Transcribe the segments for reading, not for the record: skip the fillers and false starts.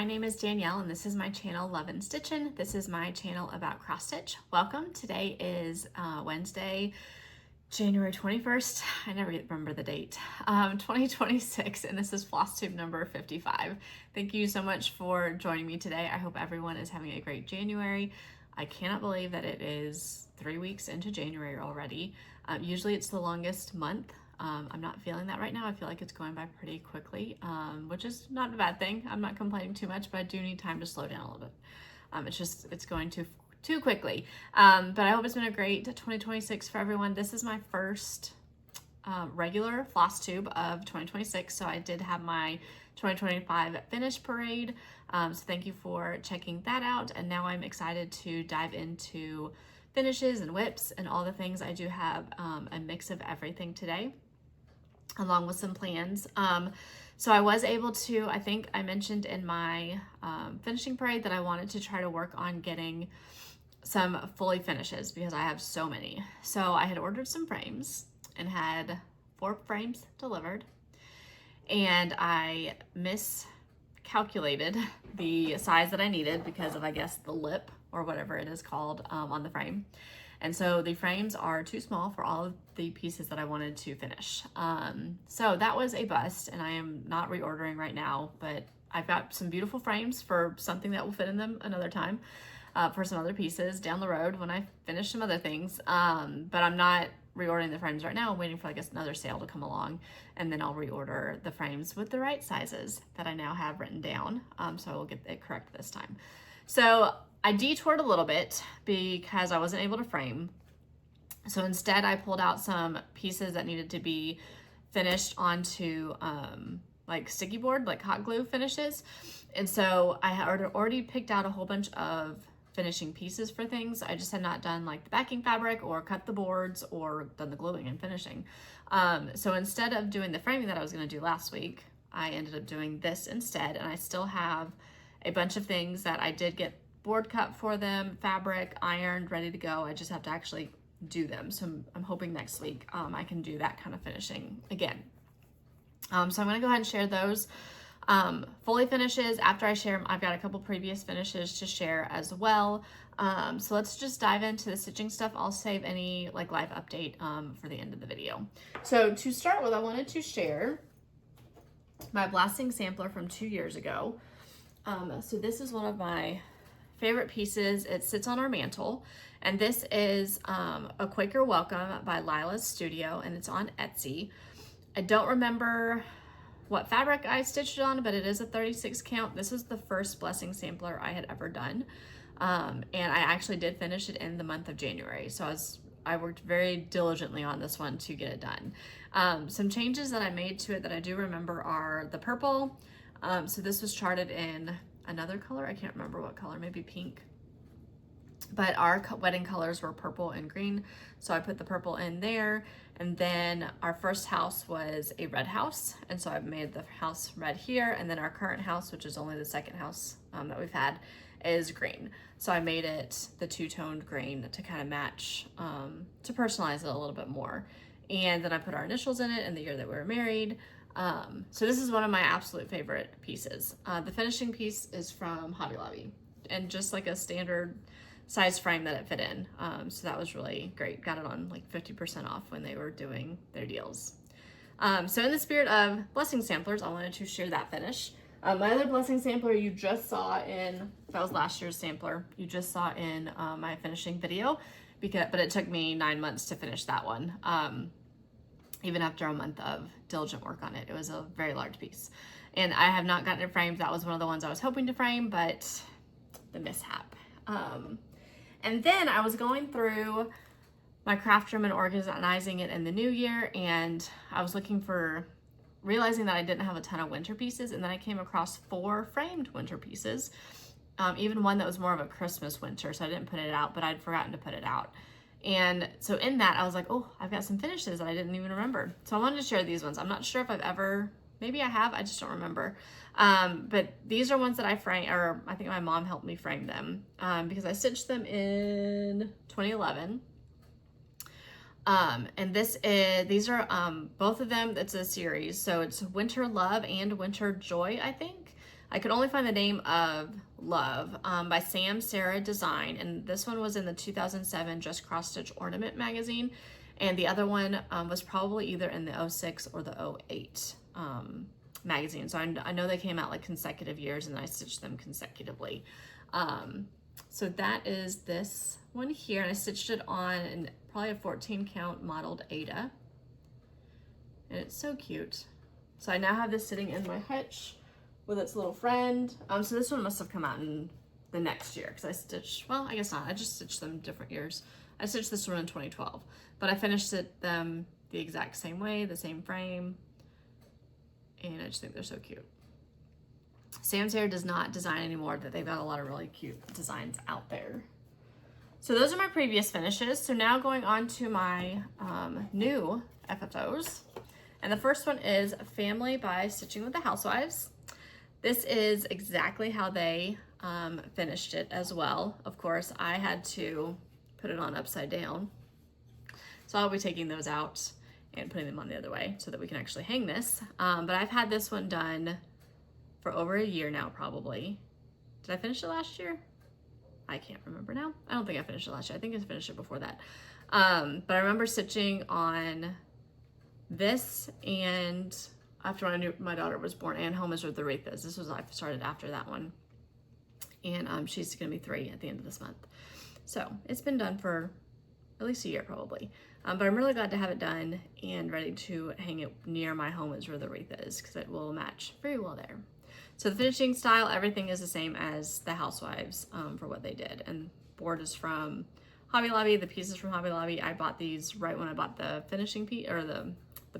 my name is Danielle and this is my channel Lovins Stitchin. This is my channel about cross stitch. Welcome. Today is Wednesday, January 21st. I never remember the date. 2026, and this is Flosstube number 55. Thank you so much for joining me today. I hope everyone is having a great January. I cannot believe that it is 3 weeks into January already. Usually it's the longest month. I'm not feeling that right now. I feel like it's going by pretty quickly, which is not a bad thing. I'm not complaining too much, but I do need time to slow down a little bit. It's going too quickly. But I hope it's been a great 2026 for everyone. This is my first regular Flosstube of 2026. So I did have my 2025 finish parade. So thank you for checking that out. And now I'm excited to dive into finishes and WIPS and all the things. I do have a mix of everything today, along with some plans. So I was able to, I think I mentioned in my finishing parade that I wanted to try to work on getting some fully finishes because I have so many. So I had ordered some frames and had 4 frames delivered, and I miscalculated the size that I needed because of, I guess, the lip or whatever it is called on the frame. And so the frames are too small for all of the pieces that I wanted to finish. So that was a bust, and I am not reordering right now, but I've got some beautiful frames for something that will fit in them another time, for some other pieces down the road when I finish some other things. But I'm not reordering the frames right now. I'm waiting for, I guess, another sale to come along, and then I'll reorder the frames with the right sizes that I now have written down. So I will get it correct this time. So I detoured a little bit because I wasn't able to frame. So instead I pulled out some pieces that needed to be finished onto like sticky board, like hot glue finishes. And so I had already picked out a whole bunch of finishing pieces for things. I just had not done like the backing fabric or cut the boards or done the gluing and finishing. So instead of doing the framing that I was going to do last week, I ended up doing this instead. And I still have a bunch of things that I did get board cut for them, fabric, ironed, ready to go. I just have to actually do them. So I'm hoping next week I can do that kind of finishing again. So I'm gonna go ahead and share those fully finishes. After I share them, I've got a couple previous finishes to share as well. So let's just dive into the stitching stuff. I'll save any like live update for the end of the video. So to start with, I wanted to share my blasting sampler from 2 years ago. So this is one of my favorite pieces. It sits on our mantle, and this is a Quaker Welcome by Lilas Studio, and it's on Etsy. I don't remember what fabric I stitched it on, but it is a 36 count. This is the first blessing sampler I had ever done, and I actually did finish it in the month of January. So I worked very diligently on this one to get it done. Some changes that I made to it that I do remember are the purple. So this was charted in another color. I can't remember what color, maybe pink. But our wedding colors were purple and green. So I put the purple in there. And then our first house was a red house. And so I've made the house red here. And then our current house, which is only the second house that we've had, is green. So I made it the two-toned green to kind of match, to personalize it a little bit more. And then I put our initials in it and the year that we were married. So this is one of my absolute favorite pieces. The finishing piece is from Hobby Lobby, and just like a standard size frame that it fit in. So that was really great. Got it on like 50% off when they were doing their deals. So in the spirit of blessing samplers, I wanted to share that finish. My other blessing sampler you just saw in, that was last year's sampler, you just saw in my finishing video, but it took me 9 months to finish that one. Even after a month of diligent work on it. It was a very large piece. And I have not gotten it framed. That was one of the ones I was hoping to frame, but the mishap. And then I was going through my craft room and organizing it in the new year, and I was realizing that I didn't have a ton of winter pieces, and then I came across 4 framed winter pieces, even one that was more of a Christmas winter, so I didn't put it out, but I'd forgotten to put it out. And so in that, I was like, oh, I've got some finishes that I didn't even remember. So I wanted to share these ones. I'm not sure if I've ever, maybe I have, I just don't remember. But these are ones that I framed, or I think my mom helped me frame them because I stitched them in 2011. And these are both of them, it's a series. So it's Winter Love and Winter Joy, I think. I could only find the name of Love by SamSarah Design, and this one was in the 2007 Just Cross Stitch Ornament magazine, and the other one was probably either in the 06 or the 08 magazine. So I know they came out like consecutive years, and I stitched them consecutively. So that is this one here, and I stitched it on probably a 14 count modeled Ada, and it's so cute. So I now have this sitting in my hutch with its little friend. So this one must have come out in the next year, because I stitched, well, I guess not, I just stitched them different years. I stitched this one in 2012, but I finished them the exact same way, the same frame, and I just think they're so cute. SamSarah does not design anymore, but they've got a lot of really cute designs out there. So those are my previous finishes. So now going on to my new FFOs. And the first one is Family by Stitching with the Housewives. This is exactly how they finished it as well. Of course, I had to put it on upside down. So I'll be taking those out and putting them on the other way so that we can actually hang this. But I've had this one done for over a year now, probably. Did I finish it last year? I can't remember now. I don't think I finished it last year. I think I finished it before that. But I remember stitching on this, and after I knew my daughter was born, and Home is with the Wreaths. This was, I started after that one. And she's gonna be 3 at the end of this month. So it's been done for at least a year probably. But I'm really glad to have it done and ready to hang it near my Home is where the wreath is, because it will match very well there. So the finishing style, everything is the same as the Housewives for what they did. And board is from Hobby Lobby, the pieces from Hobby Lobby. I bought these right when I bought the finishing piece, or the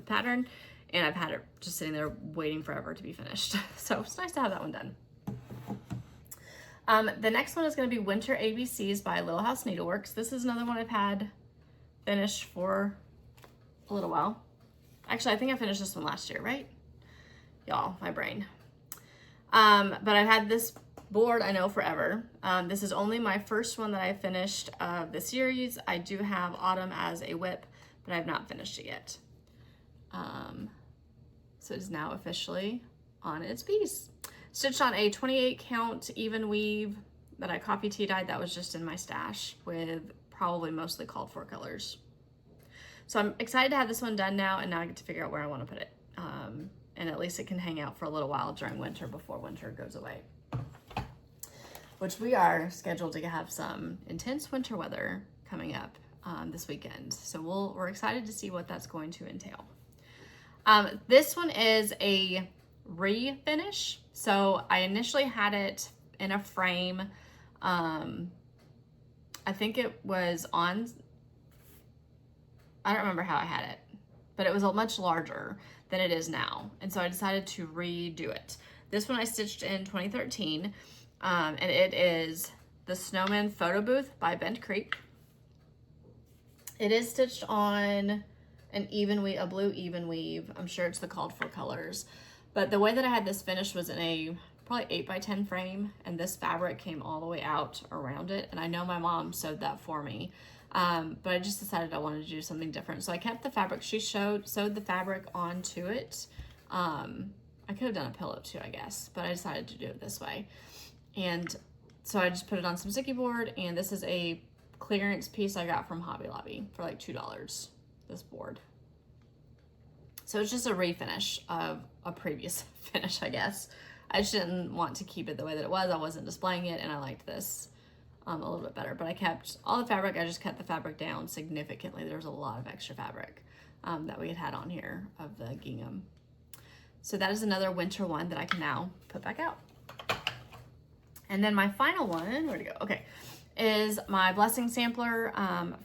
pattern, and I've had it just sitting there waiting forever to be finished. So it's nice to have that one done. The next one is going to be Winter ABCs by Little House Needleworks. This is another one I've had finished for a little while. Actually, I think I finished this one last year, right? Y'all, my brain. But I've had this board, I know, forever. This is only my first one that I finished of the series. I do have Autumn as a WIP, but I've not finished it yet. So it is now officially on its piece. Stitched on a 28 count even weave that I copy tea-dyed that was just in my stash with probably mostly called for colors. So I'm excited to have this one done now, and now I get to figure out where I want to put it. And at least it can hang out for a little while during winter before winter goes away. Which we are scheduled to have some intense winter weather coming up this weekend. So we're excited to see what that's going to entail. This one is a refinish. So I initially had it in a frame. I think it was on, I don't remember how I had it, but it was a much larger than it is now. And so I decided to redo it. This one I stitched in 2013, and it is the Snowmen PhotoBooth by Bent Creek. It is stitched on an even weave, a blue even weave. I'm sure it's the called for colors. But the way that I had this finished was in a probably 8x10 frame, and this fabric came all the way out around it. And I know my mom sewed that for me, but I just decided I wanted to do something different. So I kept the fabric. She sewed the fabric onto it. I could have done a pillow too, I guess, but I decided to do it this way. And so I just put it on some sticky board, and this is a clearance piece I got from Hobby Lobby for like $2, this board. So it's just a refinish of a previous finish, I guess. I just didn't want to keep it the way that it was. I wasn't displaying it, and I liked this a little bit better. But I kept all the fabric. I just cut the fabric down significantly. There was a lot of extra fabric that we had on here of the gingham. So that is another winter one that I can now put back out. And then my final one, where'd it go? Okay, is my Blessing Sampler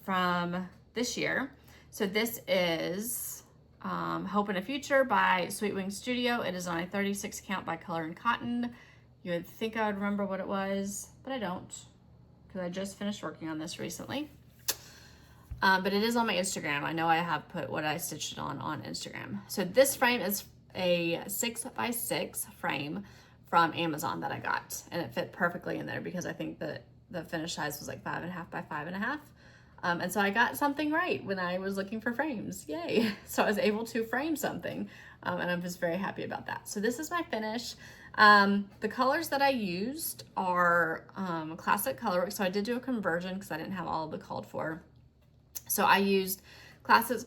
from this year. So this is Hope in a Future by Sweet Wing Studio. It is on a 36 count by Color and Cotton. You would think I would remember what it was, but I don't, because I just finished working on this recently. But it is on my Instagram. I know I have put what I stitched it on Instagram. So this frame is a 6x6 frame from Amazon that I got, and it fit perfectly in there because I think that the finish size was like 5.5 by 5.5. And so I got something right when I was looking for frames. Yay. So I was able to frame something, and I'm just very happy about that. So this is my finish. The colors that I used are Classic Colorworks. So I did do a conversion because I didn't have all of the called for. So I used Classic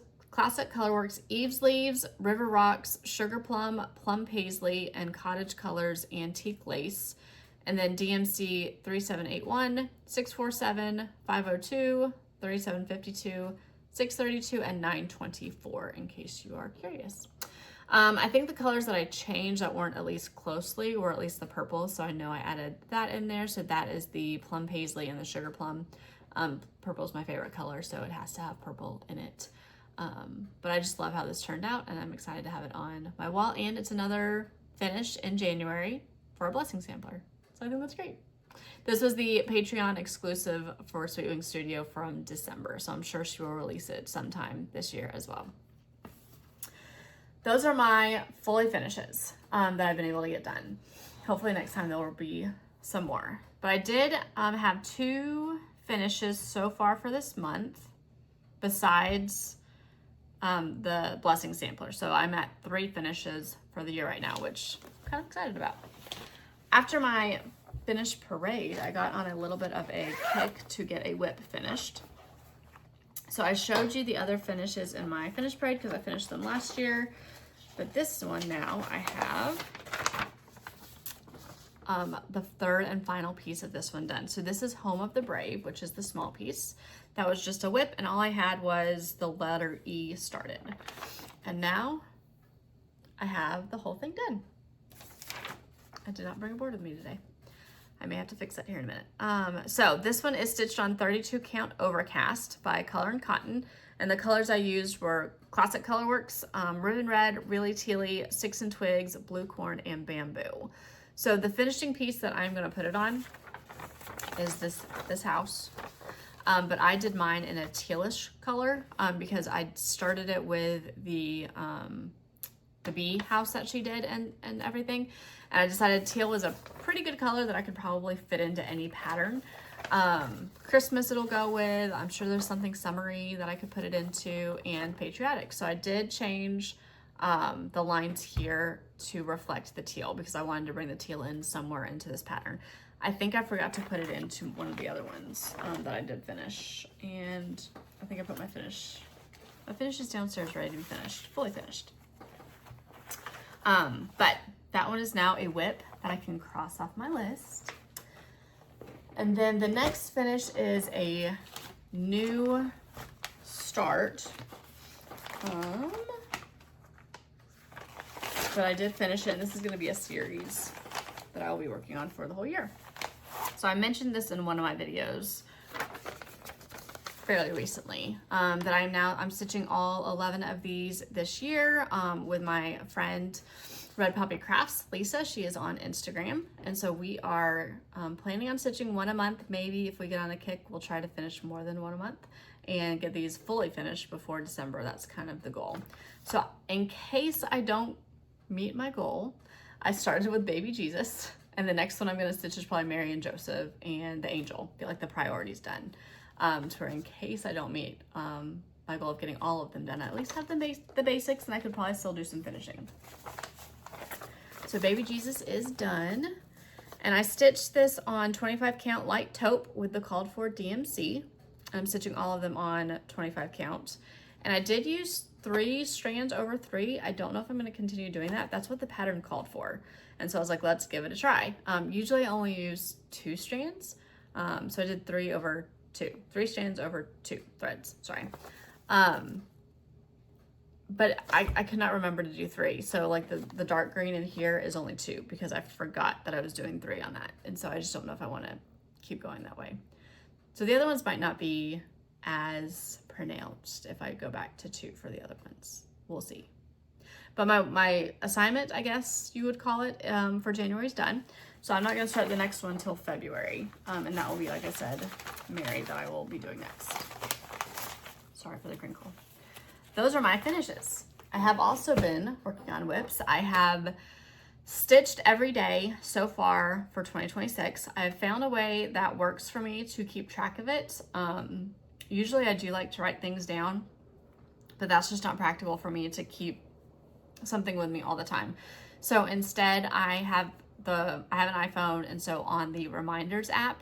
Colorworks Eve's Leaves, River Rocks, Sugar Plum, Plum Paisley, and Cottage Colors Antique Lace. And then DMC 3781, 647, 502, 3752, 632, and 924, in case you are curious. I think the colors that I changed that weren't at least closely were at least the purple, so I know I added that in there. So that is the Plum Paisley and the Sugar Plum. Purple is my favorite color, so it has to have purple in it. But I just love how this turned out, and I'm excited to have it on my wall. And it's another finish in January for a blessing sampler. So I think that's great. This was the Patreon exclusive for Sweet Wing Studio from December, so I'm sure she will release it sometime this year as well. Those are my fully finishes that I've been able to get done. Hopefully next time there will be some more. But I did have 2 finishes so far for this month besides the blessing sampler. So I'm at 3 finishes for the year right now, which I'm kind of excited about. After my finish parade, I got on a little bit of a kick to get a WIP finished. So I showed you the other finishes in my finish parade because I finished them last year. But this one now I have the 3rd and final piece of this one done. So this is Home of the Brave, which is the small piece. That was just a WIP, and all I had was the letter E started. And now I have the whole thing done. I did not bring a board with me today. I may have to fix that here in a minute. So this one is stitched on 32 count Overcast by Color and Cotton. And the colors I used were Classic Colorworks, Ribbon Red, Really Teally, Sticks and Twigs, Blue Corn, and Bamboo. So the finishing piece that I'm gonna put it on is this house. But I did mine in a tealish color because I started it with the bee house that she did and everything. And I decided teal was a pretty good color that I could probably fit into any pattern. Christmas it'll go with. I'm sure there's something summery that I could put it into, and patriotic. So I did change the lines here to reflect the teal because I wanted to bring the teal in somewhere into this pattern. I think I forgot to put it into one of the other ones that I did finish, and I think I put my finish is downstairs ready to be finished, fully finished. But that one is now a WIP that I can cross off my list. And then the next finish is a new start. But I did finish it, and this is going to be a series that I will be working on for the whole year. So I mentioned this in one of my videos fairly recently, that I'm stitching all 11 of these this year with my friend Red Poppy Crafts, Lisa. She is on Instagram, and so we are planning on stitching 1 a month. Maybe if we get on a kick, we'll try to finish more than 1 a month and get these fully finished before December. That's kind of the goal. So in case I don't meet my goal, I started with Baby Jesus, and the next one I'm going to stitch is probably Mary and Joseph and the Angel. Get like the priorities done, to where in case I don't meet my goal of getting all of them done, I at least have the basics, and I could probably still do some finishing. So Baby Jesus is done, and I stitched this on 25 count Light Taupe with the called for DMC. I'm stitching all of them on 25 count, and I did use 3 strands over 3. I don't know if I'm going to continue doing that. That's what the pattern called for, and so I was like, let's give it a try. Usually I only use 2 strands, so I did 3 strands over 2 threads, sorry. But I could not remember to do 3. So like the dark green in here is only 2 because I forgot that I was doing 3 on that. And so I just don't know if I want to keep going that way. So the other ones might not be as pronounced if I go back to 2 for the other ones. We'll see. But my assignment, I guess you would call it, for January is done. So I'm not going to start the next one until February. And that will be, like I said, Mary that I will be doing next. Sorry for the crinkle. Those are my finishes. I have also been working on WIPs. I have stitched every day so far for 2026. I've found a way that works for me to keep track of it. Usually I do like to write things down, but that's just not practical for me to keep something with me all the time. So instead I have an iPhone, and so on the reminders app,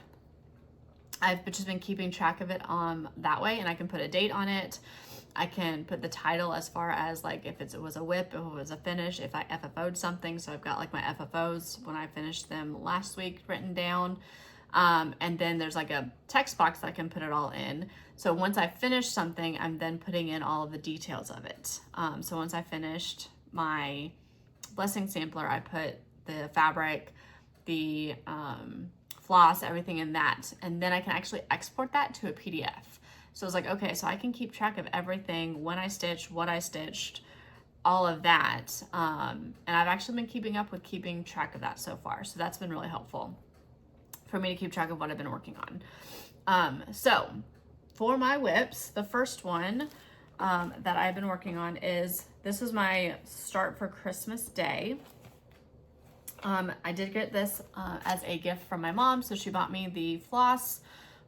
I've just been keeping track of it that way, and I can put a date on it. I can put the title as far as like if it was a WIP, if it was a finish, if I FFO'd something. So I've got like my FFOs when I finished them last week written down. And then there's like a text box that I can put it all in. So once I finish something, I'm then putting in all of the details of it. So once I finished my blessing sampler, I put the fabric, the floss, everything in that. And then I can actually export that to a PDF. So I was like, okay, so I can keep track of everything, when I stitched, what I stitched, all of that. And I've actually been keeping track of that so far. So that's been really helpful for me to keep track of what I've been working on. So for my WIPs, the first one that I've been working on this was my start for Christmas Day. I did get this as a gift from my mom. So she bought me the floss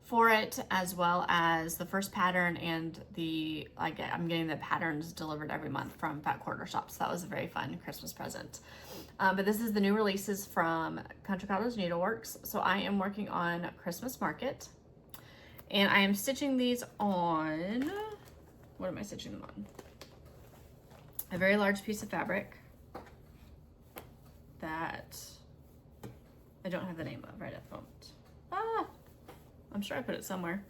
for it, as well as the first pattern, and I'm getting the patterns delivered every month from Fat Quarter Shop. So that was a very fun Christmas present. But this is the new releases from Country Cottage Needleworks. So I am working on Christmas Market, and I am stitching these on, what am I stitching them on? A very large piece of fabric that I don't have the name of right at the moment. I'm sure I put it somewhere.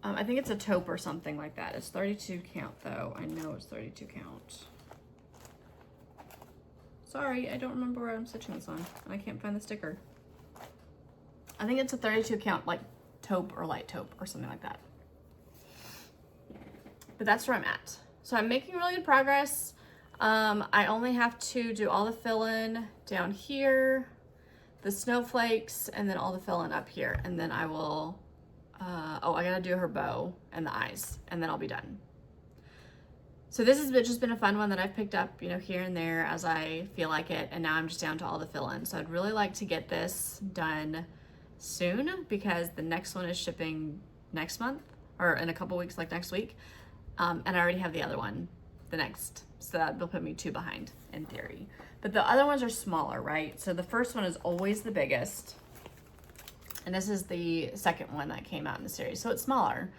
I think it's a taupe or something like that. It's 32 count though. I know it's 32 count. Sorry, I don't remember where I'm stitching this on, and I can't find the sticker. I think it's a 32 count, like taupe or light taupe or something like that. But that's where I'm at. So I'm making really good progress. I only have to do all the fill-in down here, the snowflakes, and then all the fill-in up here, and then I will, I gotta do her bow and the eyes, and then I'll be done. So this has just been a fun one that I've picked up, here and there as I feel like it, and now I'm just down to all the fill-in. So I'd really like to get this done soon, because the next one is shipping next month, or in a couple weeks, like next week, and I already have the other one the next, so that'll put me 2 behind in theory. But the other ones are smaller, right? So the first one is always the biggest, and this is the second one that came out in the series, so it's smaller.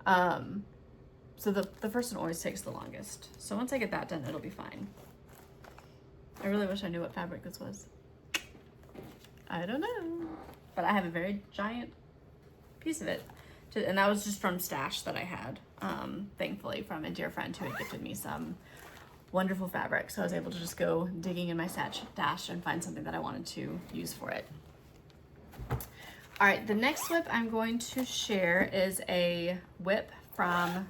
So the first one always takes the longest. So once I get that done, it'll be fine. I really wish I knew what fabric this was. I don't know, but I have a very giant piece of it, and that was just from stash that I had, thankfully, from a dear friend who had gifted me some wonderful fabric. So I was able to just go digging in my stash and find something that I wanted to use for it. All right, the next WIP I'm going to share is a WIP from,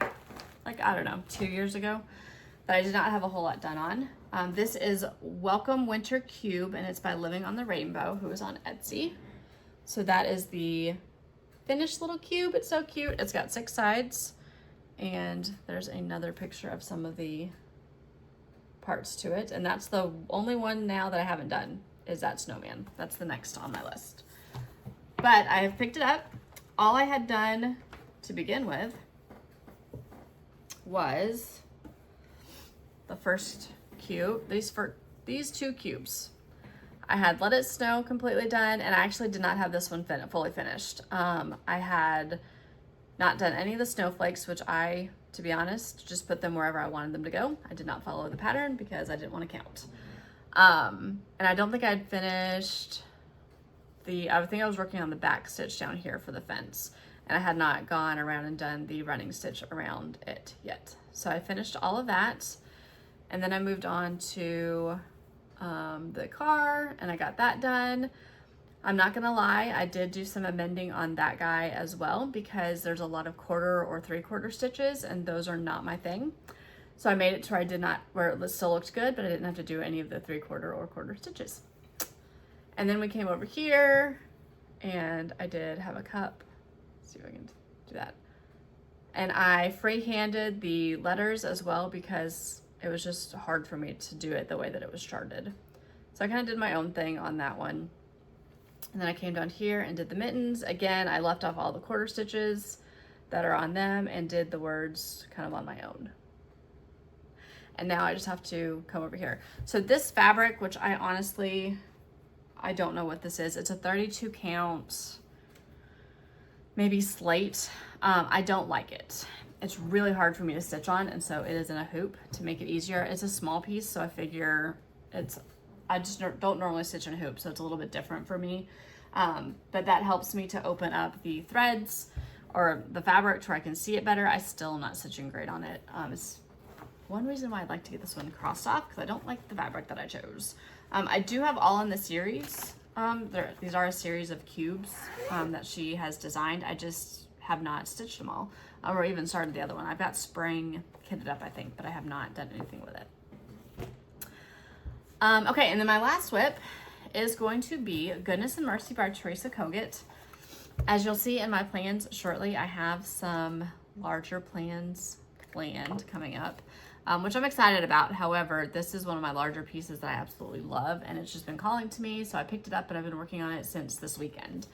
like, I don't know, 2 years ago that I did not have a whole lot done on. This is Welcome Winter Cube, and it's by Living on the Rainbow, who is on Etsy. So that is the finished little cube. It's so cute. It's got 6 sides, and there's another picture of some of the parts to it, and that's the only one now that I haven't done, is that snowman. That's the next on my list. But I have picked it up. All I had done to begin with was the first cube, these 2 cubes. I had Let It Snow completely done, and I actually did not have this one fully finished. I had not done any of the snowflakes, which I, to be honest, just put them wherever I wanted them to go. I did not follow the pattern because I didn't want to count. And I don't think I'd finished I think I was working on the back stitch down here for the fence, and I had not gone around and done the running stitch around it yet. So I finished all of that, and then I moved on to the car, and I got that done. I'm not gonna lie, I did do some amending on that guy as well, because there's a lot of 1/4 or 3/4 stitches, and those are not my thing. So I made it to where it still looked good, but I didn't have to do any of the 3/4 or 1/4 stitches. And then we came over here, and I did have a cup. Let's see if I can do that. And I free-handed the letters as well, because it was just hard for me to do it the way that it was charted. So I kind of did my own thing on that one. And then I came down here and did the mittens. Again, I left off all the 1/4 stitches that are on them and did the words kind of on my own. And now I just have to come over here. So this fabric, which I don't know what this is. It's a 32 count, maybe slate. I don't like it. It's really hard for me to stitch on, and so it is in a hoop to make it easier. It's a small piece, so I figure I just don't normally stitch in a hoop, so it's a little bit different for me. But that helps me to open up the threads or the fabric to where I can see it better. I still am not stitching great on it. It's one reason why I'd like to get this one crossed off, because I don't like the fabric that I chose. I do have all in the series. These are a series of cubes that she has designed. I just have not stitched them all, or even started the other one. I've got spring kitted up, I think, but I have not done anything with it. Okay, and then my last WIP is going to be Goodness and Mercy by Teresa Kogut. As you'll see in my plans shortly, I have some larger plans planned coming up, which I'm excited about. However, this is one of my larger pieces that I absolutely love, and it's just been calling to me, so I picked it up and I've been working on it since this weekend.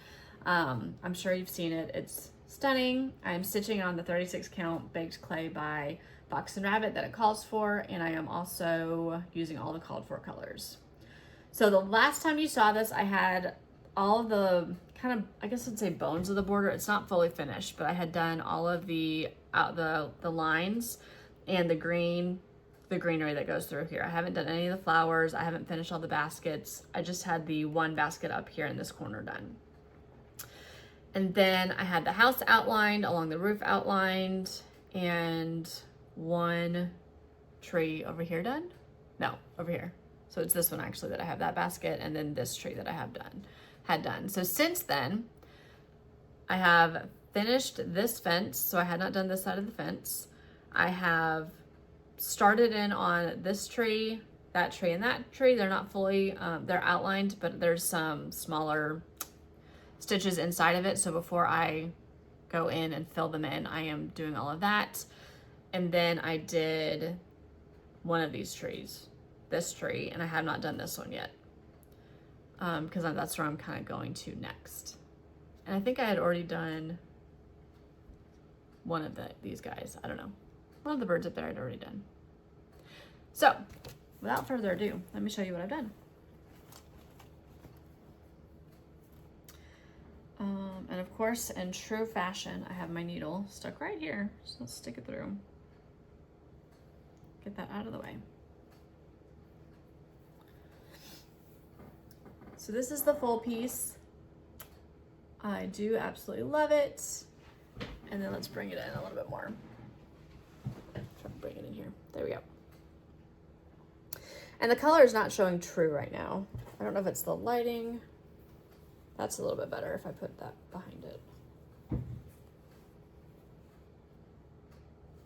I'm sure you've seen it. It's stunning. I'm stitching on the 36 count baked clay by Fox and Rabbit that it calls for, and I am also using all the called for colors. So the last time you saw this, I had all of the kind of, I guess I'd say bones of the border. It's not fully finished, but I had done all of the lines and the greenery that goes through here. I haven't done any of the flowers. I haven't finished all the baskets. I just had the one basket up here in this corner done. And then I had the house outlined, along the roof outlined, and one tree over here done. No, over here. So it's this one actually that I have that basket, and then this tree that I had done. So since then, I have finished this fence. So I had not done this side of the fence. I have started in on this tree, that tree, and that tree. They're not fully, they're outlined, but there's some smaller stitches inside of it. So before I go in and fill them in, I am doing all of that. And then I did one of these trees, this tree, and I have not done this one yet, because that's where I'm kind of going to next. And I think I had already done one of these guys. I don't know. One of the birds up there I'd already done. So without further ado, let me show you what I've done. And of course, in true fashion, I have my needle stuck right here. So let's stick it through. Get that out of the way. So this is the full piece. I do absolutely love it. And then let's bring it in a little bit more. Try to bring it in here. There we go. And the color is not showing true right now. I don't know if it's the lighting. That's a little bit better if I put that behind it.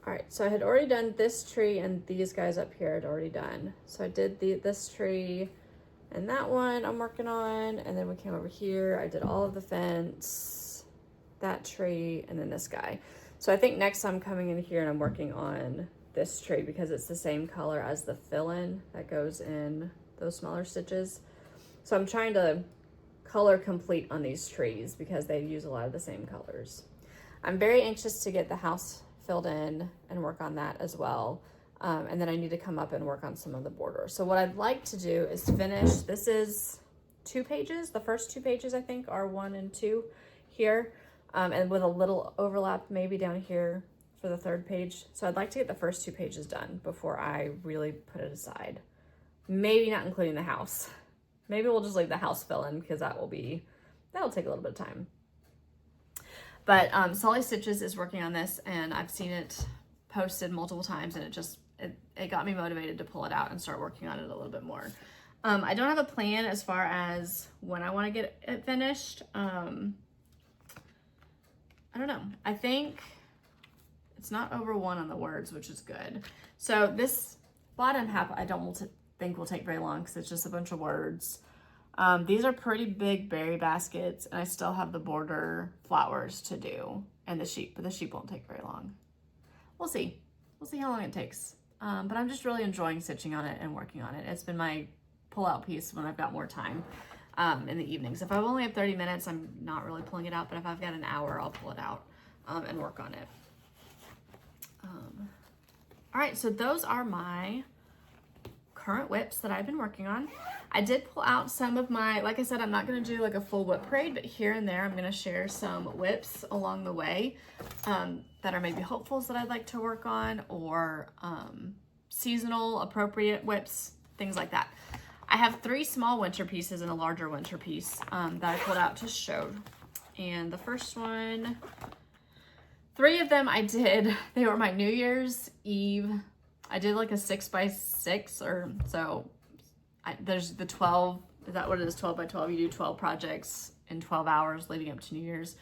All right, so I had already done this tree, and these guys up here I'd already done. So I did this tree and that one I'm working on, and then we came over here. I did all of the fence, that tree, and then this guy. So I think next I'm coming in here and I'm working on this tree because it's the same color as the fill-in that goes in those smaller stitches. So I'm trying to color complete on these trees because they use a lot of the same colors. I'm very anxious to get the house filled in and work on that as well. And then I need to come up and work on some of the border. So what I'd like to do is finish, this is 2 pages. The first 2 pages I think are 1 and 2 here. And with a little overlap maybe down here for the 3rd page. So I'd like to get the first 2 pages done before I really put it aside. Maybe not including the house. Maybe we'll just leave the house fill in because that'll take a little bit of time. But Solly Stitches is working on this, and I've seen it posted multiple times, and it got me motivated to pull it out and start working on it a little bit more. I don't have a plan as far as when I want to get it finished. I don't know. I think it's not over 1 on the words, which is good. So this bottom half I don't think will take very long because it's just a bunch of words. These are pretty big berry baskets, and I still have the border flowers to do and the sheep, but the sheep won't take very long. We'll see. We'll see how long it takes. But I'm just really enjoying stitching on it and working on it. It's been my pull-out piece when I've got more time in the evenings. If I only have 30 minutes, I'm not really pulling it out, but if I've got an hour, I'll pull it out. and work on it. All right, so those are my current WIPs that I've been working on. I did pull out some of my, like I said, I'm not gonna do like a full WIP parade, but here and there I'm gonna share some WIPs along the way that are maybe hopefuls that I'd like to work on, or seasonal appropriate WIPs, things like that. I have 3 small winter pieces and a larger winter piece that I pulled out to show. And the first one, 3 of them I did, they were my New Year's Eve. I did like a 6x6 or so. There's the 12, is that what it is, 12 by 12? You do 12 projects in 12 hours leading up to New Year's.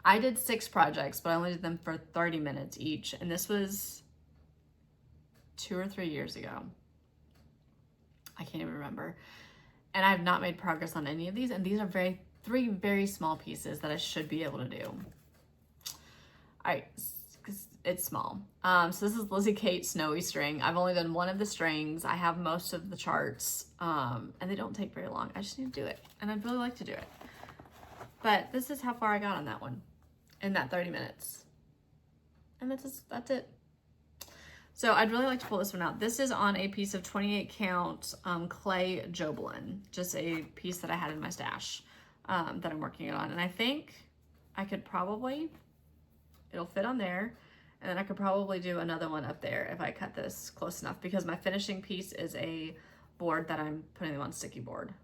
I did 6 projects, but I only did them for 30 minutes each. And this was 2 or 3 years ago. I can't even remember. And I've not made progress on any of these. And these are 3 very small pieces that I should be able to do. All right, because it's small. So this is Lizzie Kate's Snowy String. I've only done one of the strings. I have most of the charts, and they don't take very long. I just need to do it, and I'd really like to do it. But this is how far I got on that one in that 30 minutes. And that's it. So I'd really like to pull this one out. This is on a piece of 28 count clay Jobelin, just a piece that I had in my stash that I'm working it on. And I think I could probably, it'll fit on there. And then I could probably do another one up there if I cut this close enough, because my finishing piece is a board that I'm putting them on sticky board.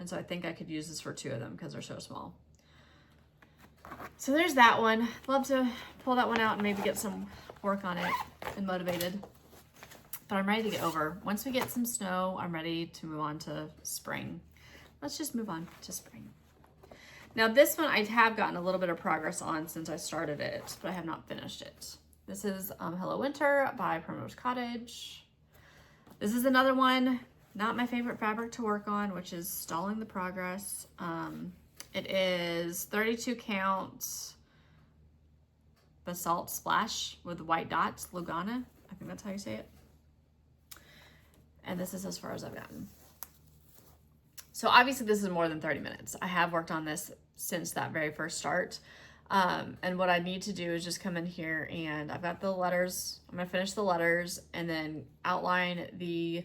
And so I think I could use this for 2 of them because they're so small. So there's that one. Love to pull that one out and maybe get some work on it and motivated. But I'm ready to get over. Once we get some snow, I'm ready to move on to spring. Let's just move on to spring. Now this one I have gotten a little bit of progress on since I started it, but I have not finished it. This is Hello Winter by Primrose Cottage. This is another one, not my favorite fabric to work on, which is stalling the progress. It is 32 count basalt splash with white dots, Lugana. I think that's how you say it. And this is as far as I've gotten. So obviously this is more than 30 minutes. I have worked on this since that very first start. And what I need to do is just come in here and I've got the letters. I'm gonna finish the letters and then outline the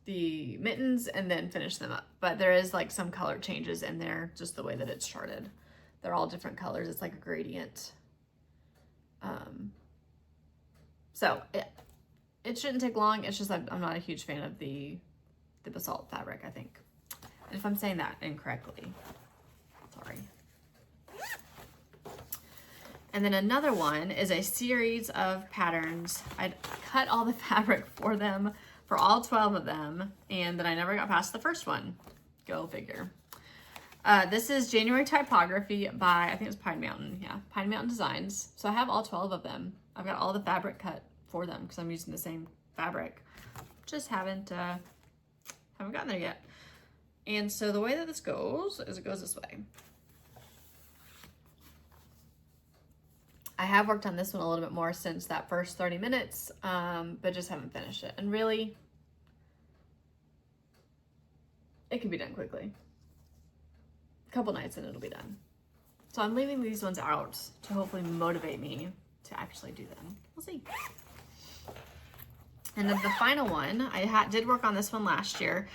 mittens and then finish them up. But there is like some color changes in there, just the way that it's charted. They're all different colors. It's like a gradient. So it shouldn't take long. It's just I'm not a huge fan of the basalt fabric, I think. And if I'm saying that incorrectly, sorry. And then another one is a series of patterns. I cut all the fabric for them, for all 12 of them, and then I never got past the first one. Go figure. This is January Typography by, I think it's Pine Mountain. Yeah, Pine Mountain Designs. So I have all 12 of them. I've got all the fabric cut for them because I'm using the same fabric. Just haven't gotten there yet. And so the way that this goes is it goes this way. I have worked on this one a little bit more since that first 30 minutes, but just haven't finished it. And really, it can be done quickly. A couple nights and it'll be done. So I'm leaving these ones out to hopefully motivate me to actually do them. We'll see. And then the final one, I did work on this one last year.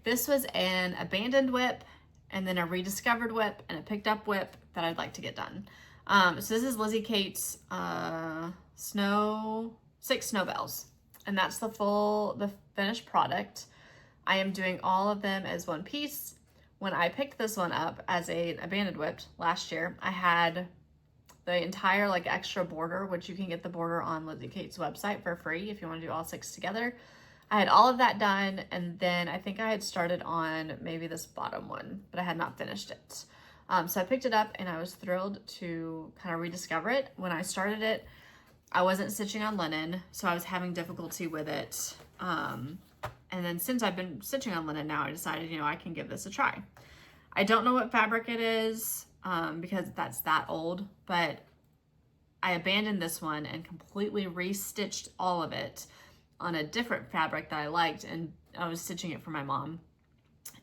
This was an abandoned WIP and then a rediscovered WIP and a picked up WIP that I'd like to get done. So this is Lizzie Kate's 6 Snow Bells, and that's the finished product. I am doing all of them as one piece. When I picked this one up as an abandoned WIP last year, I had the entire like extra border, which you can get the border on Lizzie Kate's website for free if you want to do all 6 together. I had all of that done, and then I think I had started on maybe this bottom one, but I had not finished it. So I picked it up and I was thrilled to kind of rediscover it. When I started it, I wasn't stitching on linen, so I was having difficulty with it. And then since I've been stitching on linen now, I decided, I can give this a try. I don't know what fabric it is because that's that old, but I abandoned this one and completely restitched all of it on a different fabric that I liked, and I was stitching it for my mom.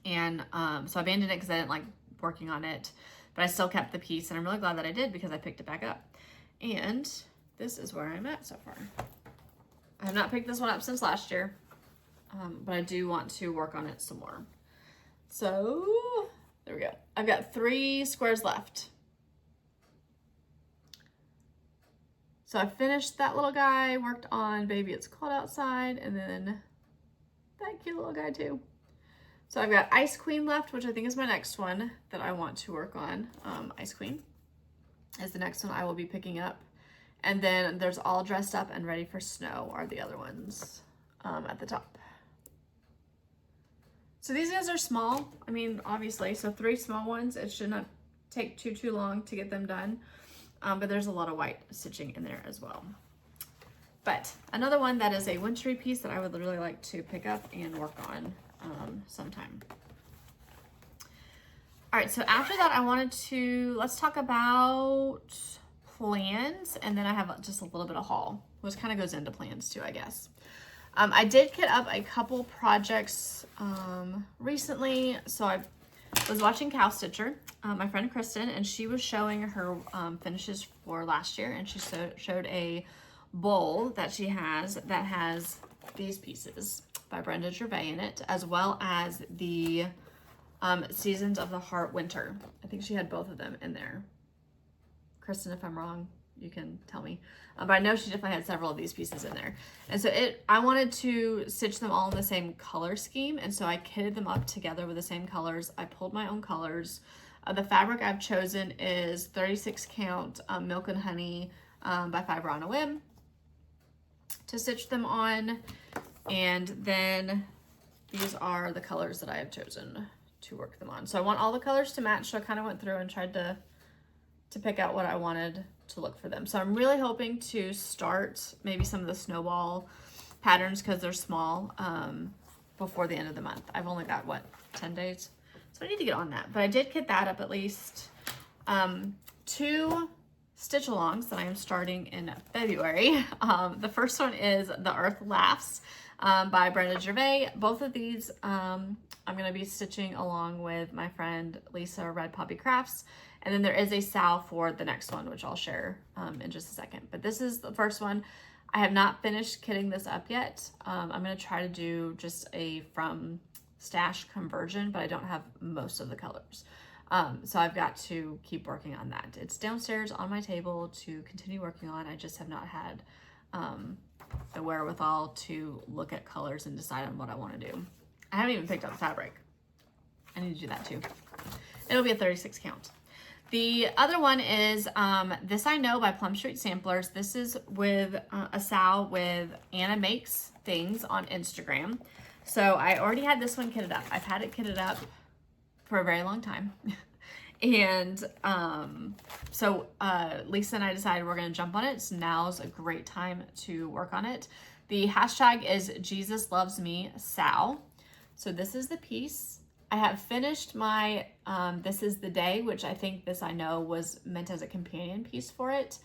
And so I abandoned it because I didn't like working on it. but I still kept the piece, and I'm really glad that I did because I picked it back up. And this is where I'm at so far. I have not picked this one up since last year, but I do want to work on it some more. So there we go. I've got 3 squares left. So I finished that little guy, worked on Baby It's Cold Outside, and then that cute little guy too. So I've got Ice Queen left, which I think is my next one that I want to work on. Ice Queen is the next one I will be picking up. And then there's All Dressed Up and Ready for Snow are the other ones at the top. So these guys are small, I mean, obviously, so 3 small ones. It should not take too long to get them done, but there's a lot of white stitching in there as well. But another one that is a wintry piece that I would really like to pick up and work on sometime. All right, so after that, I wanted to, let's talk about plans, and then I have just a little bit of haul, which kind of goes into plans too, I guess. I did get up a couple projects recently. So I was watching Cow Stitcher, my friend Kristen, and she was showing her finishes for last year, and she showed a bowl that she has that has these pieces by Brenda Gervais in it, as well as the Seasons of the Heart Winter. I think she had both of them in there. Kristen, if I'm wrong, you can tell me. But I know she definitely had several of these pieces in there. And so I wanted to stitch them all in the same color scheme. And so I kitted them up together with the same colors. I pulled my own colors. The fabric I've chosen is 36 count Milk and Honey by Fiber on a Whim to stitch them on. And then these are the colors that I have chosen to work them on. So I want all the colors to match. So I kind of went through and tried to pick out what I wanted to look for them. So I'm really hoping to start maybe some of the snowball patterns because they're small before the end of the month. I've only got, what, 10 days? So I need to get on that. But I did kit that up at least. 2 stitch alongs that I am starting in February. The first one is The Earth Laughs by Brenda Gervais. Both of these I'm going to be stitching along with my friend Lisa Red Poppy Crafts. And then there is a SAL for the next one, which I'll share in just a second. But this is the first one. I have not finished kitting this up yet. I'm going to try to do just a from stash conversion, but I don't have most of the colors. So I've got to keep working on that. It's downstairs on my table to continue working on. I just have not had the wherewithal to look at colors and decide on what I want to do. I haven't even picked up the fabric. I need to do that too. It'll be a 36 count. The other one is This I Know by Plum Street Samplers. This is with a SAL with Anna Makes Things on Instagram. So I already had this one kitted up. I've had it kitted up for a very long time. And so Lisa and I decided we're going to jump on it. So now's a great time to work on it. The hashtag is Jesus Loves Me Sal. So this is the piece. I have finished my This Is the Day, which I think This I Know was meant as a companion piece for it.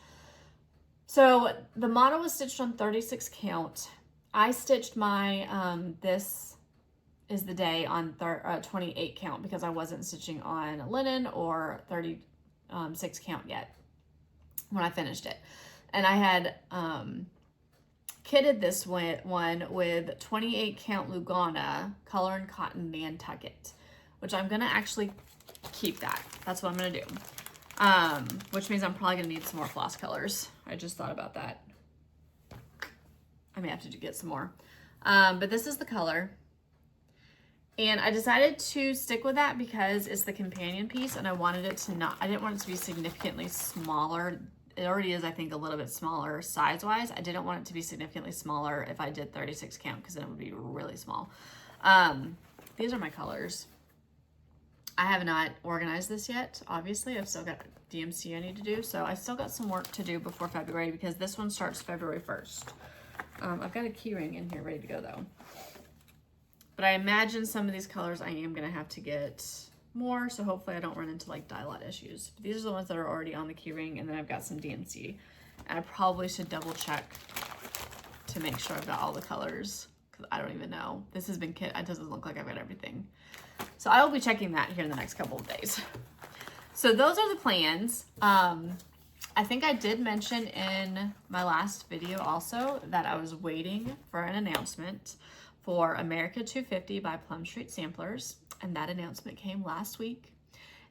So the model was stitched on 36 count. I stitched my This Is the Day on 28 count because I wasn't stitching on linen or 36 count yet when I finished it. And I had kitted this one with 28 count Lugana color and cotton Nantucket, which I'm gonna actually keep that. That's what I'm gonna do. Which means I'm probably gonna need some more floss colors. I just thought about that. I may have to get some more. But this is the color. And I decided to stick with that because it's the companion piece and I wanted it to I didn't want it to be significantly smaller. It already is, I think, a little bit smaller size-wise. I didn't want it to be significantly smaller if I did 36 count because then it would be really small. These are my colors. I have not organized this yet, obviously. I've still got DMC I need to do, so I still got some work to do before February because this one starts February 1st. I've got a key ring in here ready to go, though. But I imagine some of these colors I am going to have to get more, so hopefully I don't run into like dye lot issues. But these are the ones that are already on the key ring, and then I've got some DMC. And I probably should double check to make sure I've got all the colors because I don't even know. This has been kit. It doesn't look like I've got everything. So I will be checking that here in the next couple of days. So those are the plans. I think I did mention in my last video also that I was waiting for an announcement for America 250 by Plum Street Samplers, and that announcement came last week.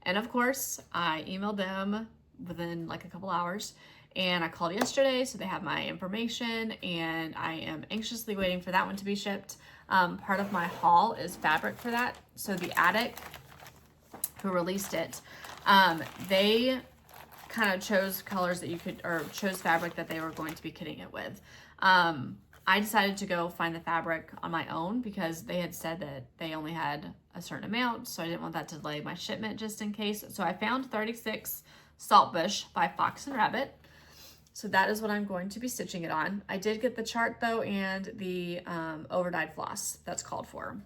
And of course, I emailed them within like a couple hours, and I called yesterday, so they have my information, and I am anxiously waiting for that one to be shipped. Part of my haul is fabric for that. So the Attic, who released it, they kind of chose colors that you could, or chose fabric that they were going to be kitting it with. I decided to go find the fabric on my own because they had said that they only had a certain amount, so I didn't want that to delay my shipment just in case. So I found 36 Saltbush by Fox and Rabbit. So that is what I'm going to be stitching it on. I did get the chart though, and the overdyed floss that's called for.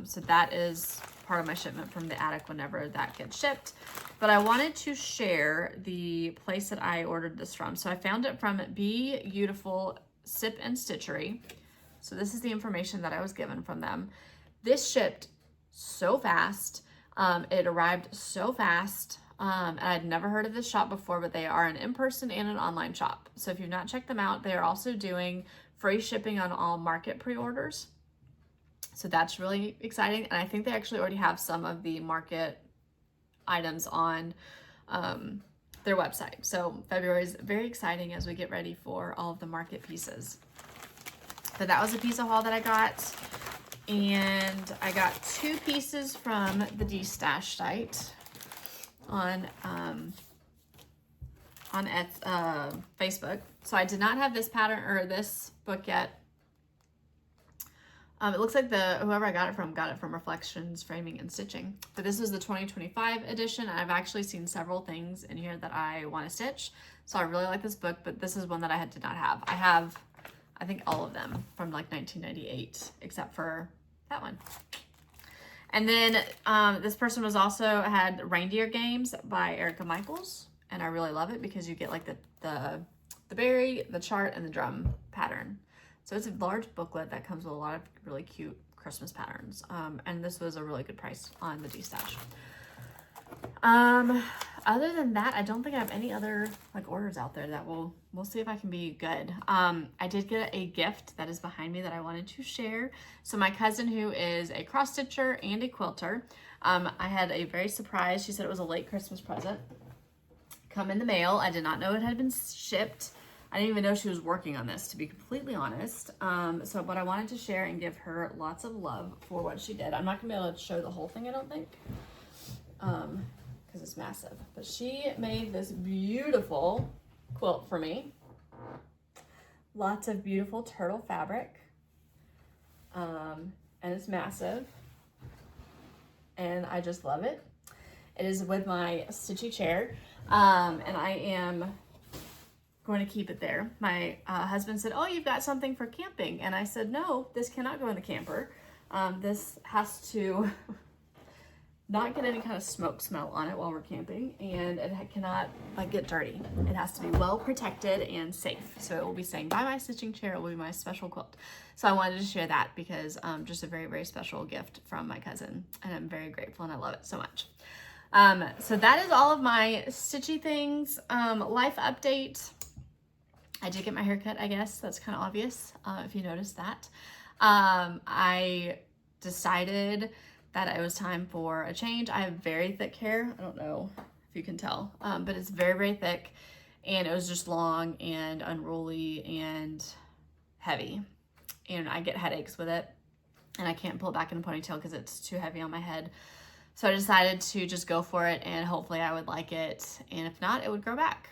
So that is part of my shipment from the Attic whenever that gets shipped. But I wanted to share the place that I ordered this from. So I found it from Be Beautiful Sip and Stitchery. So this is the information that I was given from them. This shipped so fast. It arrived so fast. And I'd never heard of this shop before, but they are an in-person and an online shop. So if you've not checked them out, they are also doing free shipping on all market pre-orders. So that's really exciting. And I think they actually already have some of the market items on their website. So February is very exciting as we get ready for all of the market pieces. But that was a piece of haul that I got. And I got 2 pieces from the D-Stash site on Facebook. So I did not have this pattern or this book yet. It looks like whoever I got it from Reflections, Framing, and Stitching. But this was the 2025 edition. I've actually seen several things in here that I want to stitch. So I really like this book, but this is one that I did not have. I have, I think, all of them from like 1998, except for that one. And then this person was also had Reindeer Games by Erica Michaels. And I really love it because you get like the berry, the chart, and the drum pattern. So it's a large booklet that comes with a lot of really cute Christmas patterns. And this was a really good price on the D-Stash. Other than that, I don't think I have any other like orders out there that we'll see if I can be good. I did get a gift that is behind me that I wanted to share. So my cousin, who is a cross stitcher and a quilter, I had a very surprise. She said it was a late Christmas present come in the mail. I did not know it had been shipped. I didn't even know she was working on this, to be completely honest. But I wanted to share and give her lots of love for what she did. I'm not gonna be able to show the whole thing, I don't think, because it's massive. But she made this beautiful quilt for me. Lots of beautiful turtle fabric. And it's massive. And I just love it. It is with my stitchy chair. And I am going to keep it there. My husband said, "Oh, you've got something for camping." And I said, "No, this cannot go in the camper. This has to not get any kind of smoke smell on it while we're camping, and it cannot like get dirty. It has to be well protected and safe. So it will be staying by my stitching chair. It will be my special quilt." So I wanted to share that because just a very, very special gift from my cousin, and I'm very grateful and I love it so much. So that is all of my stitchy things. Life update. I did get my hair cut, I guess. That's kind of obvious if you noticed that. I decided that it was time for a change. I have very thick hair. I don't know if you can tell, but it's very, very thick. And it was just long and unruly and heavy. And I get headaches with it. And I can't pull it back in a ponytail because it's too heavy on my head. So I decided to just go for it, and hopefully I would like it. And if not, it would grow back.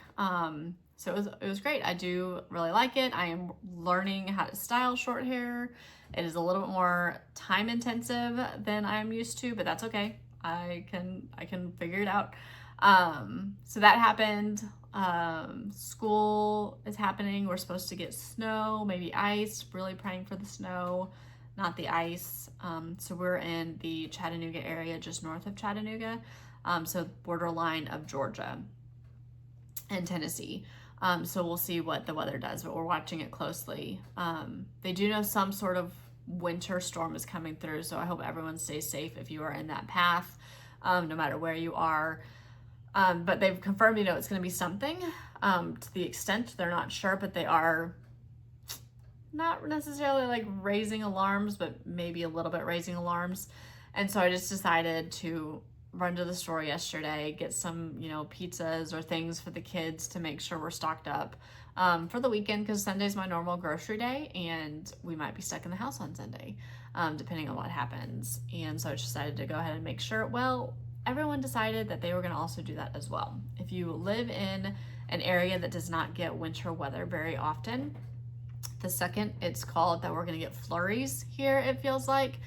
So it was great. I do really like it. I am learning how to style short hair. It is a little bit more time intensive than I'm used to, but that's okay. I can figure it out. So that happened. School is happening. We're supposed to get snow, maybe ice. Really praying for the snow, not the ice. So we're in the Chattanooga area, just north of Chattanooga. So borderline of Georgia and Tennessee. So we'll see what the weather does, but we're watching it closely. They do know some sort of winter storm is coming through, so I hope everyone stays safe if you are in that path, no matter where you are. But they've confirmed, you know, it's going to be something. To the extent they're not sure, but they are not necessarily like raising alarms, but maybe a little bit raising alarms. And so I just decided to run to the store yesterday, get some, you know, pizzas or things for the kids to make sure we're stocked up for the weekend, because Sunday's my normal grocery day and we might be stuck in the house on Sunday, depending on what happens. And so I just decided to go ahead and make sure. Well, everyone decided that they were going to also do that as well. If you live in an area that does not get winter weather very often, the second it's called that we're going to get flurries here, it feels like,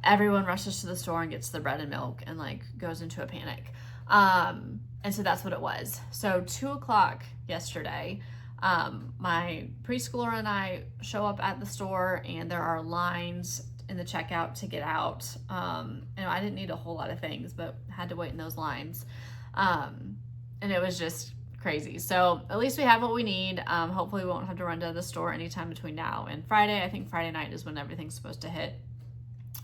everyone rushes to the store and gets the bread and milk and like goes into a panic. And so that's what it was. So 2 o'clock yesterday, my preschooler and I show up at the store and there are lines in the checkout to get out. You know, I didn't need a whole lot of things, but had to wait in those lines. And it was just crazy. So at least we have what we need. Hopefully we won't have to run to the store anytime between now and Friday. I think Friday night is when everything's supposed to hit.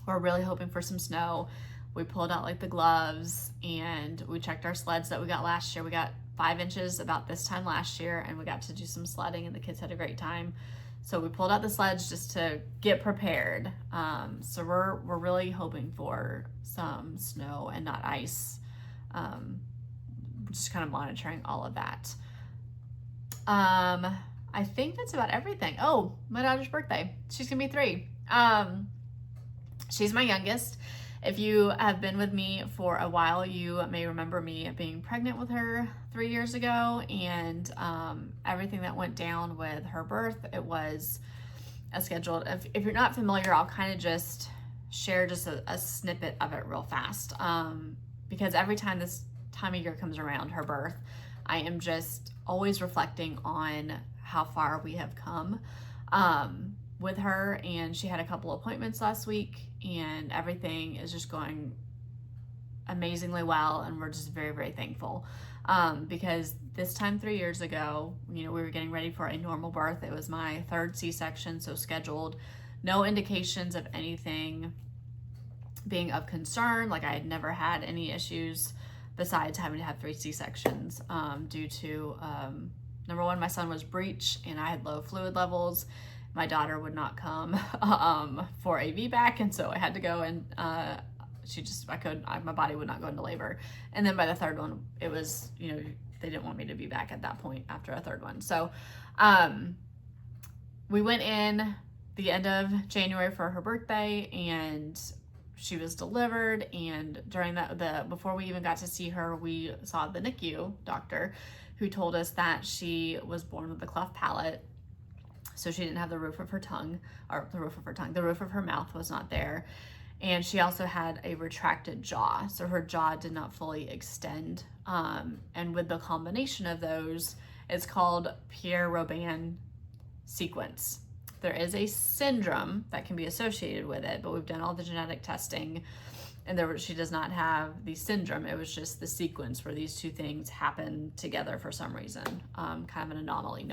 We're really hoping for some snow. We pulled out like the gloves and we checked our sleds that we got last year. We got 5 inches about this time last year and we got to do some sledding and the kids had a great time. So we pulled out the sleds just to get prepared. So we're really hoping for some snow and not ice. Just kind of monitoring all of that. I think that's about everything. Oh, my daughter's birthday. She's gonna be 3. She's my youngest. If you have been with me for a while, you may remember me being pregnant with her 3 years ago, and everything that went down with her birth. It was a scheduled. If you're not familiar, I'll kind of just share just a snippet of it real fast, because every time this time of year comes around, her birth, I am just always reflecting on how far we have come with her. And she had a couple appointments last week and everything is just going amazingly well, and we're just very, very thankful, because this time 3 years ago, you know, we were getting ready for a normal birth. It was my 3rd C-section, so scheduled. No indications of anything being of concern. Like, I had never had any issues besides having to have 3 C-sections due to, number one, my son was breech and I had low fluid levels. My daughter would not come for a VBAC, and so I had to go, and my body would not go into labor. And then by the 3rd one, it was, you know, they didn't want me to be back at that point after a 3rd one. So we went in the end of January for her birthday, and she was delivered. And during before we even got to see her, we saw the NICU doctor, who told us that she was born with a cleft palate. So she didn't have the roof of her mouth was not there. And she also had a retracted jaw. So her jaw did not fully extend. And with the combination of those, it's called Pierre-Robin sequence. There is a syndrome that can be associated with it, but we've done all the genetic testing, and she does not have the syndrome. It was just the sequence where these two things happen together for some reason. Kind of an anomaly.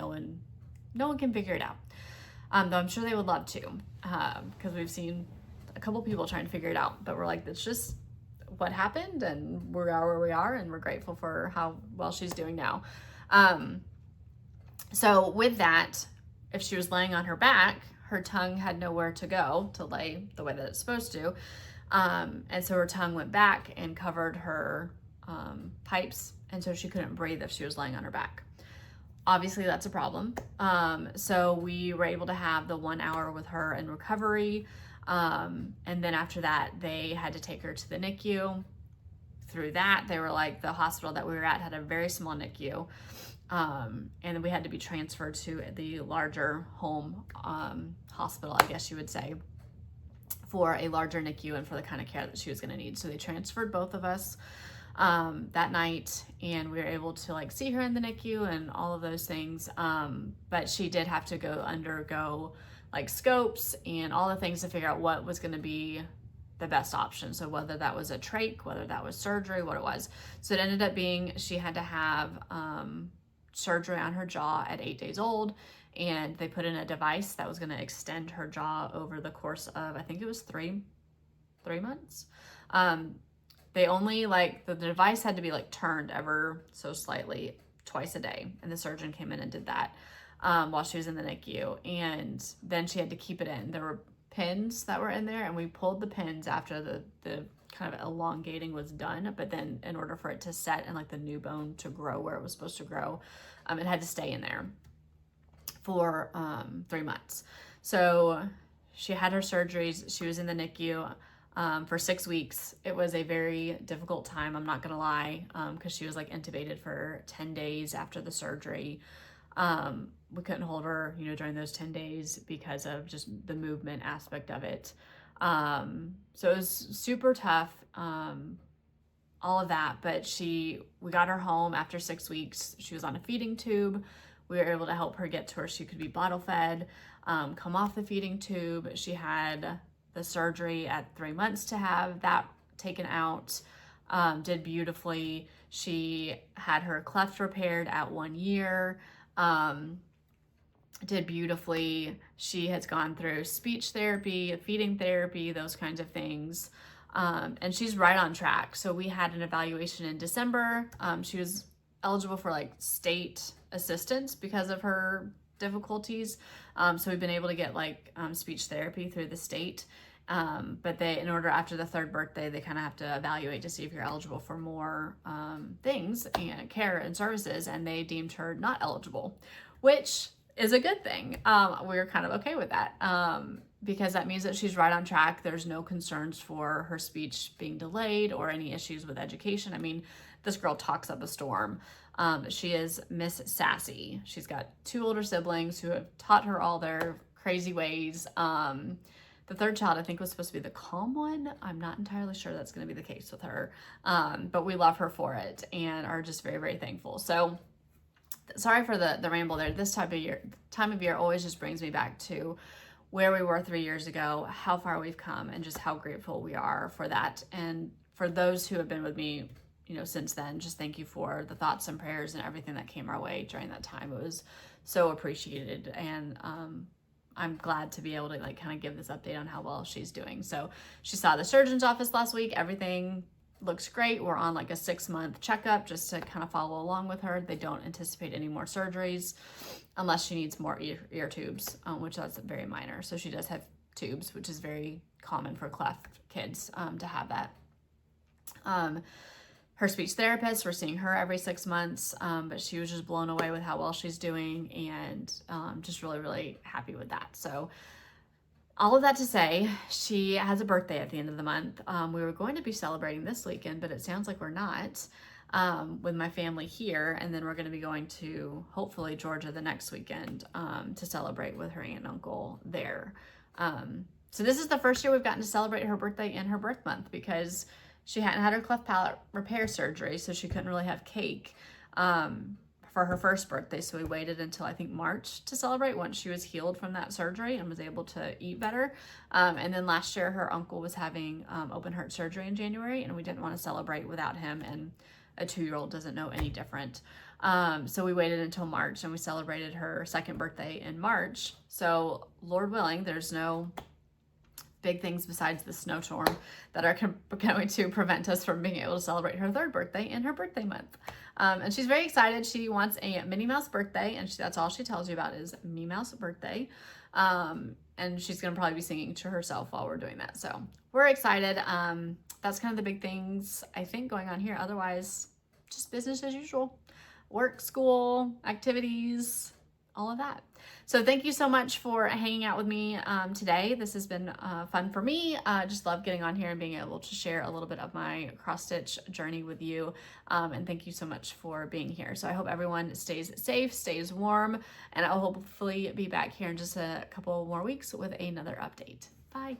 No one can figure it out, though I'm sure they would love to, because we've seen a couple people trying to figure it out, but we're like, that's just what happened, and we are where we are, and we're grateful for how well she's doing now. So with that, if she was laying on her back, her tongue had nowhere to go to lay the way that it's supposed to, and so her tongue went back and covered her pipes, and so she couldn't breathe if she was laying on her back. Obviously that's a problem. So we were able to have the 1 hour with her in recovery. And then after that, they had to take her to the NICU. Through that, they were like, the hospital that we were at had a very small NICU. And then we had to be transferred to the larger home hospital, I guess you would say, for a larger NICU and for the kind of care that she was going to need. So they transferred both of us that night, and we were able to like see her in the NICU and all of those things. But she did have to undergo like scopes and all the things to figure out what was going to be the best option. So whether that was a trach, whether that was surgery, what it was. So it ended up being she had to have surgery on her jaw at 8 days old, and they put in a device that was going to extend her jaw over the course of, I think it was three months. they only like, the device had to be like turned ever so slightly twice a day. And the surgeon came in and did that while she was in the NICU. And then she had to keep it in. There were pins that were in there, and we pulled the pins after the kind of elongating was done. But then in order for it to set and like the new bone to grow where it was supposed to grow, it had to stay in there for 3 months. So she had her surgeries. She was in the NICU for 6 weeks. It was a very difficult time, I'm not gonna lie, because she was like intubated for 10 days after the surgery. We couldn't hold her, you know, during those 10 days because of just the movement aspect of it. So it was super tough, all of that, but we got her home after 6 weeks. She was on a feeding tube. We were able to help her get to where she could be bottle fed, come off the feeding tube. She had the surgery at 3 months to have that taken out, did beautifully. She had her cleft repaired at 1 year, did beautifully. She has gone through speech therapy, feeding therapy, those kinds of things. And she's right on track. So we had an evaluation in December. She was eligible for like state assistance because of her difficulties. So we've been able to get like speech therapy through the state. But in order after the 3rd birthday, they kind of have to evaluate to see if you're eligible for more things and care and services. And they deemed her not eligible, which is a good thing. We were kind of okay with that because that means that she's right on track. There's no concerns for her speech being delayed or any issues with education. I mean, this girl talks up a storm. She is Miss Sassy. She's got 2 older siblings who have taught her all their crazy ways. The 3rd child, I think, was supposed to be the calm one. I'm not entirely sure that's going to be the case with her, but we love her for it and are just very, very thankful. So sorry for the ramble there. This time of year always just brings me back to where we were 3 years ago, how far we've come, and just how grateful we are for that. And for those who have been with me, you know, since then, just thank you for the thoughts and prayers and everything that came our way during that time. It was so appreciated. And I'm glad to be able to like kind of give this update on how well she's doing. So she saw the surgeon's office last week. Everything looks great. We're on like a 6-month checkup just to kind of follow along with her. They don't anticipate any more surgeries unless she needs more ear tubes, which that's very minor. So she does have tubes, which is very common for cleft kids to have that. Her speech therapist, we're seeing her every 6 months, but she was just blown away with how well she's doing, and just really, really happy with that. So all of that to say, she has a birthday at the end of the month. We were going to be celebrating this weekend, but it sounds like we're not, with my family here, and then we're going to be going to, hopefully, Georgia the next weekend to celebrate with her aunt and uncle there. So this is the first year we've gotten to celebrate her birthday in her birth month because she hadn't had her cleft palate repair surgery, so she couldn't really have cake for her first birthday. So we waited until I think March to celebrate once she was healed from that surgery and was able to eat better. And then last year her uncle was having open heart surgery in January, and we didn't want to celebrate without him, and a 2-year-old doesn't know any different. So we waited until March, and we celebrated her 2nd birthday in March. So Lord willing, there's no big things besides the snowstorm that are going to prevent us from being able to celebrate her 3rd birthday in her birthday month. And she's very excited. She wants a Minnie Mouse birthday, and that's all she tells you about is Minnie Mouse birthday. And she's going to probably be singing to herself while we're doing that. So we're excited. That's kind of the big things I think going on here. Otherwise, just business as usual. Work, school, activities, all of that. So thank you so much for hanging out with me today. This has been fun for me. Just love getting on here and being able to share a little bit of my cross stitch journey with you. And thank you so much for being here. So I hope everyone stays safe, stays warm, and I'll hopefully be back here in just a couple more weeks with another update. Bye.